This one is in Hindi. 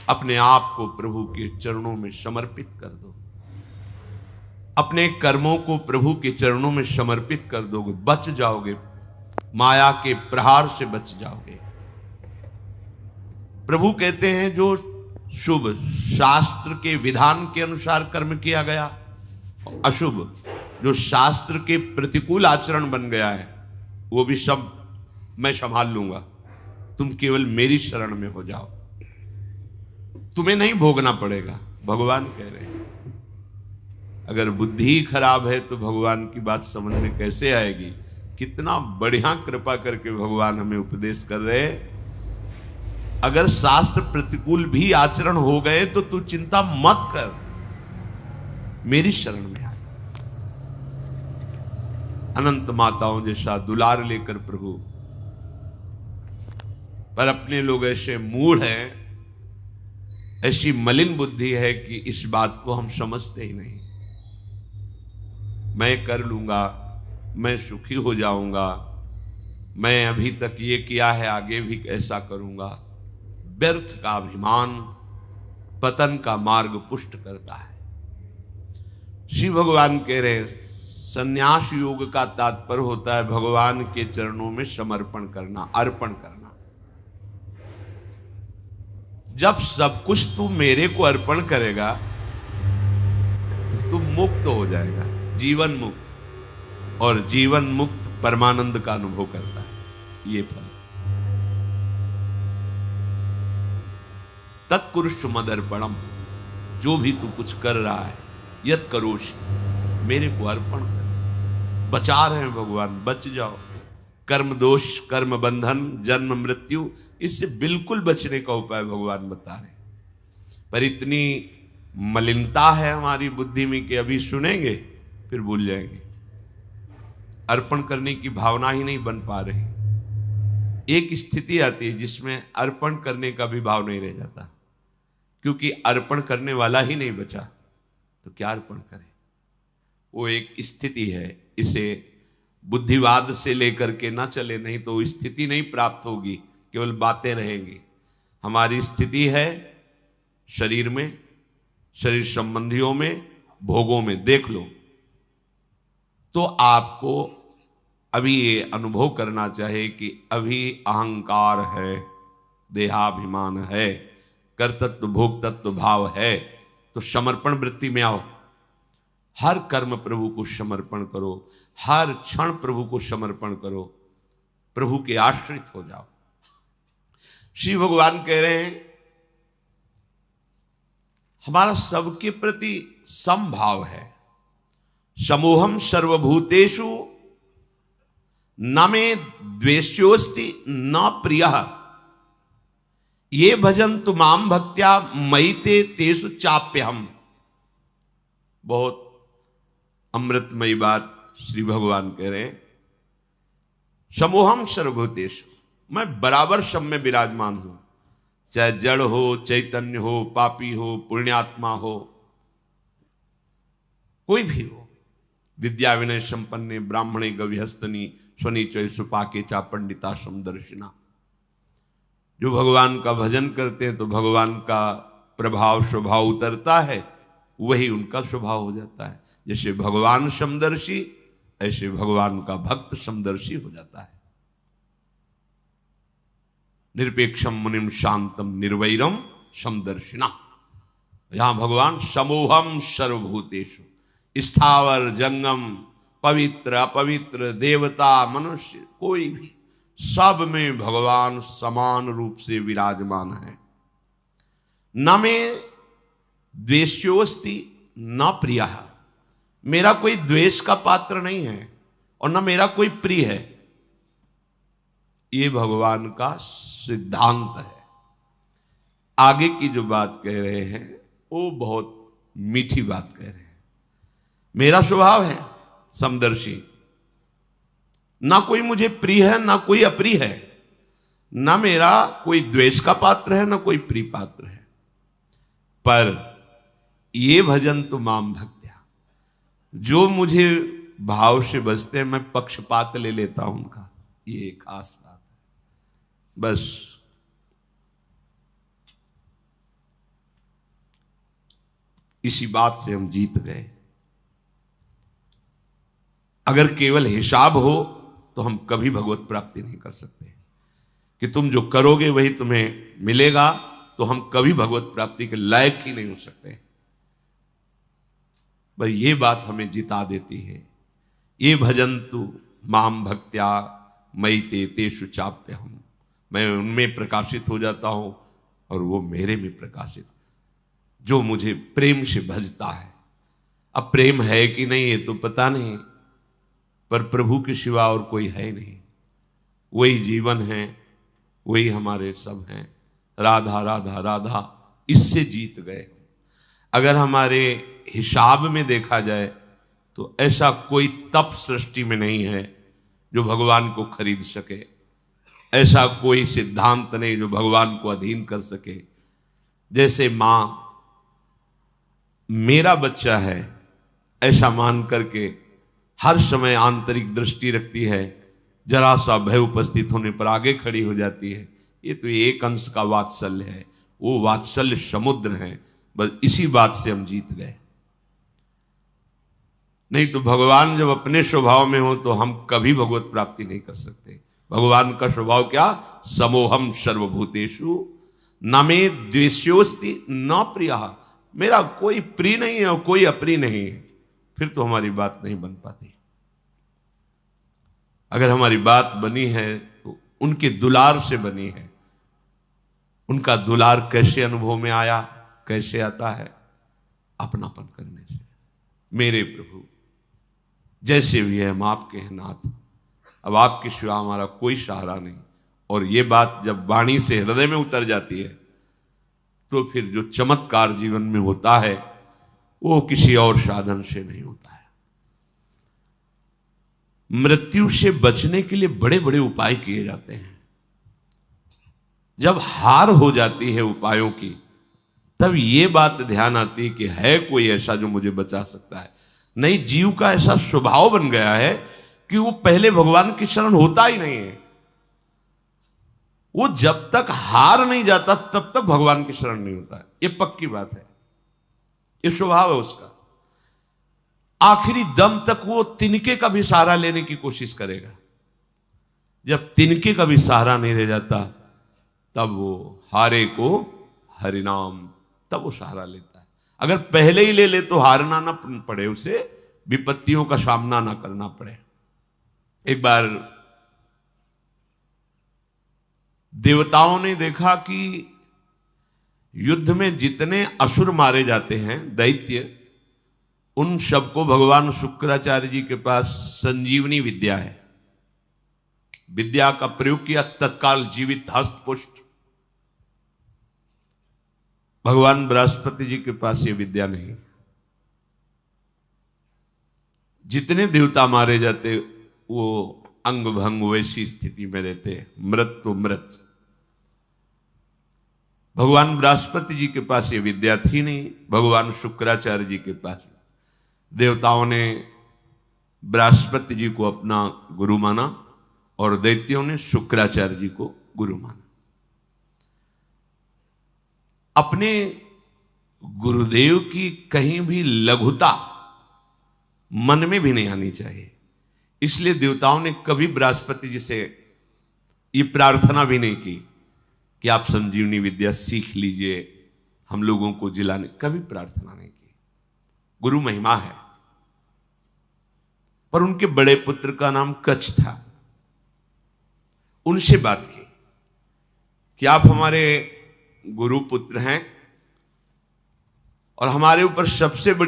अपने आप को प्रभु के चरणों में समर्पित कर दो, अपने कर्मों को प्रभु के चरणों में समर्पित कर दोगे, बच जाओगे, माया के प्रहार से बच जाओगे। प्रभु कहते हैं जो शुभ शास्त्र के विधान के अनुसार कर्म किया गया, अशुभ जो शास्त्र के प्रतिकूल आचरण बन गया है, वो भी सब मैं संभाल लूंगा, तुम केवल मेरी शरण में हो जाओ, तुम्हें नहीं भोगना पड़ेगा, भगवान कह रहे हैं। अगर बुद्धि ही खराब है तो भगवान की बात समझ में कैसे आएगी। कितना बढ़िया कृपा करके भगवान हमें उपदेश कर रहे हैं। अगर शास्त्र प्रतिकूल भी आचरण हो गए तो तू चिंता मत कर, मेरी शरण में आ। अनंत माताओं जैसा दुलार लेकर प्रभु, पर अपने लोग ऐसे मूढ़ हैं, ऐसी मलिन बुद्धि है कि इस बात को हम समझते ही नहीं। मैं कर लूंगा, मैं सुखी हो जाऊंगा, मैं अभी तक ये किया है आगे भी ऐसा करूंगा। व्यर्थ का अभिमान पतन का मार्ग पुष्ट करता है। श्री भगवान कह रहे हैं संन्यास योग का तात्पर्य होता है भगवान के चरणों में समर्पण करना, अर्पण करना। जब सब कुछ तू मेरे को अर्पण करेगा तो तू मुक्त हो जाएगा, जीवन मुक्त, और जीवन मुक्त परमानंद का अनुभव करता है। ये फल तत्कुरुष मदर्पणम, जो भी तू कुछ कर रहा है, यत करोषि, मेरे को अर्पण कर। बचा रहे हैं भगवान, बच जाओ। कर्म दोष, कर्म बंधन, जन्म मृत्यु, इससे बिल्कुल बचने का उपाय भगवान बता रहे हैं। पर इतनी मलिनता है हमारी बुद्धि में कि अभी सुनेंगे फिर भूल जाएंगे। अर्पण करने की भावना ही नहीं बन पा रही। एक स्थिति आती है जिसमें अर्पण करने का भी भाव नहीं रह जाता, क्योंकि अर्पण करने वाला ही नहीं बचा तो क्या अर्पण करें। वो एक स्थिति है, इसे बुद्धिवाद से लेकर के ना चले, नहीं तो स्थिति नहीं प्राप्त होगी, केवल बातें रहेंगी। हमारी स्थिति है शरीर में, शरीर संबंधियों में, भोगों में। देख लो तो आपको अभी ये अनुभव करना चाहिए कि अभी अहंकार है, देहाभिमान है, कर्तृत्व भोक्तृत्व भाव है, तो समर्पण वृत्ति में आओ। हर कर्म प्रभु को समर्पण करो, हर क्षण प्रभु को समर्पण करो, प्रभु के आश्रित हो जाओ। श्री भगवान कह रहे हैं हमारा सबके प्रति समभाव है। समोहम सर्वभूतेषु न मे द्वेष्योस्ति न प्रियः, ये भजन्तु माम भक्त्या मयि ते तेषु चाप्यहम्। बहुत अमृतमयी बात श्री भगवान कह रहे हैं। समोहम सर्वभूतेषु, मैं बराबर सब में विराजमान हूं, चाहे जड़ हो, चैतन्य हो, पापी हो, पुण्यात्मा हो, कोई भी हो। विद्या विनय संपन्ने ब्राह्मणे गविहस्तनी स्वनीचय सुपाके चा पंडिता समदर्शिना। जो भगवान का भजन करते हैं तो भगवान का प्रभाव स्वभाव उतरता है, वही उनका स्वभाव हो जाता है। जैसे भगवान समदर्शी, ऐसे भगवान का भक्त समदर्शी हो जाता है। निरपेक्षम मुनिम शांतम निर्वैरम समदर्शिना। यहां भगवान समोहम सर्वभूतेषु, स्थावर जंगम, पवित्र अपवित्र, देवता मनुष्य, कोई भी, सब में भगवान समान रूप से विराजमान है। न मे द्वेष्योस्ति न प्रियः, मेरा कोई द्वेष का पात्र नहीं है और न मेरा कोई प्रिय है। ये भगवान का सिद्धांत है। आगे की जो बात कह रहे हैं वो बहुत मीठी बात कह रहे हैं। मेरा स्वभाव है समदर्शी, ना कोई मुझे प्रिय है ना कोई अप्रिय है, ना मेरा कोई द्वेष का पात्र है ना कोई प्रिय पात्र है। पर ये भजन तो माम भक्त्या, जो मुझे भाव से बजते हैं मैं पक्षपात ले लेता हूं उनका। ये एक खास बात है। बस इसी बात से हम जीत गए। अगर केवल हिसाब हो तो हम कभी भगवत प्राप्ति नहीं कर सकते, कि तुम जो करोगे वही तुम्हें मिलेगा, तो हम कभी भगवत प्राप्ति के लायक ही नहीं हो सकते। पर ये बात हमें जिता देती है। ये भजन्तु माम भक्त्या मयि ते तेषु चाप्यहम्, मैं उनमें प्रकाशित हो जाता हूं और वो मेरे में प्रकाशित, जो मुझे प्रेम से भजता है। अब प्रेम है कि नहीं ये तो पता नहीं, पर प्रभु के सिवा और कोई है नहीं। वही जीवन है, वही हमारे सब हैं। राधा राधा राधा, इससे जीत गए। अगर हमारे हिसाब में देखा जाए तो ऐसा कोई तप सृष्टि में नहीं है जो भगवान को खरीद सके, ऐसा कोई सिद्धांत नहीं जो भगवान को अधीन कर सके। जैसे मां मेरा बच्चा है ऐसा मान करके हर समय आंतरिक दृष्टि रखती है, जरा सा भय उपस्थित होने पर आगे खड़ी हो जाती है। ये तो एक अंश का वात्सल्य है, वो वात्सल्य समुद्र है। बस इसी बात से हम जीत गए। नहीं तो भगवान जब अपने स्वभाव में हो तो हम कभी भगवत प्राप्ति नहीं कर सकते। भगवान का स्वभाव क्या? समोहम सर्वभूतेषु न मे द्वेष्योस्ति न प्रियः, मेरा कोई प्रिय नहीं है और कोई अप्रिय नहीं है। फिर तो हमारी बात नहीं बन पाती। अगर हमारी बात बनी है तो उनके दुलार से बनी है। उनका दुलार कैसे अनुभव में आया, कैसे आता है? अपनापन करने से। मेरे प्रभु जैसे भी है हम आपके हैं नाथ, अब आपके सिवा हमारा कोई सहारा नहीं। और ये बात जब वाणी से हृदय में उतर जाती है तो फिर जो चमत्कार जीवन में होता है वो किसी और साधन से नहीं होता है। मृत्यु से बचने के लिए बड़े बड़े उपाय किए जाते हैं। जब हार हो जाती है उपायों की, तब ये बात ध्यान आती है कि है कोई ऐसा जो मुझे बचा सकता है। नहीं, जीव का ऐसा स्वभाव बन गया है कि वो पहले भगवान की शरण होता ही नहीं है। वो जब तक हार नहीं जाता तब तक भगवान की शरण नहीं होता है। ये पक्की बात है, ये स्वभाव है उसका। आखिरी दम तक वो तिनके का भी सहारा लेने की कोशिश करेगा। जब तिनके का भी सहारा नहीं रह जाता तब वो हारे को हरिनाम, तब वो सहारा लेता है। अगर पहले ही ले ले तो हारना ना पड़े, उसे विपत्तियों का सामना ना करना पड़े। एक बार देवताओं ने देखा कि युद्ध में जितने असुर मारे जाते हैं, दैत्य, उन सबको भगवान शुक्राचार्य जी के पास संजीवनी विद्या है। विद्या का प्रयोग किया, तत्काल जीवित हस्त पुष्ट। भगवान बृहस्पति जी के पास ये विद्या नहीं। जितने देवता मारे जाते वो अंग भंग वैसी स्थिति में रहते, मृत तो मृत। भगवान बृहस्पति जी के पास ये विद्या थी नहीं, भगवान शुक्राचार्य जी के पास। देवताओं ने बृहस्पति जी को अपना गुरु माना और दैत्यों ने शुक्राचार्य जी को गुरु माना। अपने गुरुदेव की कहीं भी लघुता मन में भी नहीं आनी चाहिए। इसलिए देवताओं ने कभी बृहस्पति जी से ये प्रार्थना भी नहीं की कि आप संजीवनी विद्या सीख लीजिए, हम लोगों को जिलाने, कभी प्रार्थना नहीं की। गुरु महिमा है। पर उनके बड़े पुत्र का नाम कच्छ था। उनसे बात की कि आप हमारे गुरु पुत्र हैं और हमारे ऊपर सबसे बड़ी